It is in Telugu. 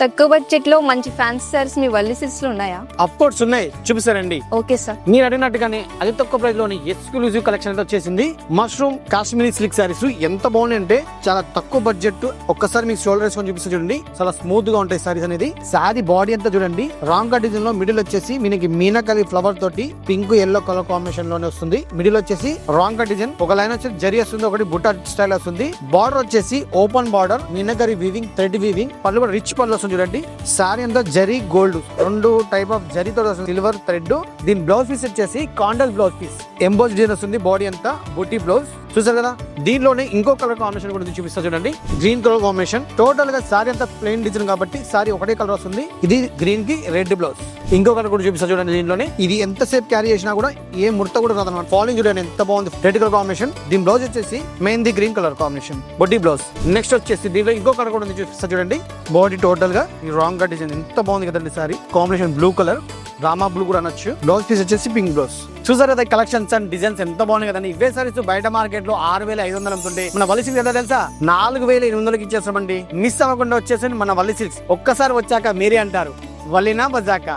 తక్కువ బడ్జెట్ లో మంచి ఫ్యాన్సీ సారీస్ మీ వల్లి సిల్క్స్ లో ఉన్నాయా? అఫ్ కోర్స్ ఉన్నాయి, చూపిస్తారండి. Okay sir. మీరు అడిగినట్టుగానే అతి తక్కువ ప్రైస్ లోని ఎక్స్క్లూజివ్ కలెక్షన్ అయితే వచ్చేసింది. మష్రూమ్ కాశ్మీరీ సిల్క్ సారీస్ ఎంత బాగున్నాయి అంటే చాలా తక్కువ బడ్జెట్. ఒక్కసారి మీకు షోల్డర్ వేసుకొని చూపిస్తే చూడండి, చాలా స్మూత్ గా ఉంటాయి సారీస్ అనేది. సారీ బాడీ అంతా చూడండి రాంగ్ డిజైన్ లో మిడిల్ వచ్చేసి మీకు మీనాకరి ఫ్లవర్ తోటి పింక్ ఎల్లో కలర్ కాంబినేషన్ లోనే వస్తుంది. మిడిల్ వచ్చేసి రాంగ్ డిజైన్, ఒక లైన్ వచ్చేసి జరీ వస్తుంది, ఒకటి బుట్ట స్టైల్ వస్తుంది. బార్డర్ వచ్చేసి open border meenakari weaving thread weaving, పళ్ళు కూడా రిచ్ పళ్ళు వస్తుంది చూడండి. సారీ అంతా జరీ గోల్డ్, రెండు టైప్ ఆఫ్ జరీతో వస్తుంది, సిల్వర్ థ్రెడ్. దీని బ్లౌజ్ పీస్ వచ్చేసి కాండల్ బ్లౌజ్ పీస్, ఎంబోస్ డిజైన్ వస్తుంది. బాడీ అంతా బుట్టి బ్లౌజ్ చూసారు కదా. దీనిలోనే ఇంకో కలర్ కాంబినేషన్ కూడా చూపిస్తా చూడండి, గ్రీన్ కలర్ కాంబినేషన్. టోటల్ గా సారీ అంతా ప్లెయిన్ డిజైన్ కాబట్టి సారీ ఒకటే కలర్ వస్తుంది. ఇది గ్రీన్ కి రెడ్ బ్లౌజ్. ఇంకో కలర్ కూడా చూపిస్తా చూడండి. దీనిలోనే ఇది ఎంతసేపు క్యారీ చేసినా కూడా ఏ ముడత కూడా రాదన్నమాట. ఫాలోయింగ్ చూడండి ఎంత బాగుంది, రెడ్ కలర్ కాంబినేషన్. దీని బ్లౌజ్ వచ్చేసి మెయిన్ గ్రీన్ కలర్ కాంబినేషన్ బొడ్డీ బ్లౌజ్. నెక్స్ట్ వచ్చేసి దీనిలో ఇంకో కలర్ కూడా చూపిస్తా చూడండి. బాడీ టోటల్ గా ఈ రాంగ్ గా డిజైన్ ఎంత బాగుంది కదండి. Sorry combination blue colour, Rama blue కూడా అనొచ్చు. బ్లౌజ్ పీస్ వచ్చేసి పింక్ బ్లౌజ్. చూసారు కదా కలెక్షన్స్ అండ్ డిజైన్స్ ఎంత బాగున్నాయి కదండి. ఇవే సారీస్ బయట మార్కెట్ లో 6,500 అమ్ముతుంటే మన వల్లి సిల్క్స్ ఎంత తెలుసా, 4,800కి ఇచ్చేస్తామండి. మిస్ అవ్వకుండా వచ్చేసి మన వల్లి సిల్క్స్. ఒక్కసారి వచ్చాక మీరే అంటారు వల్లినా బజాక.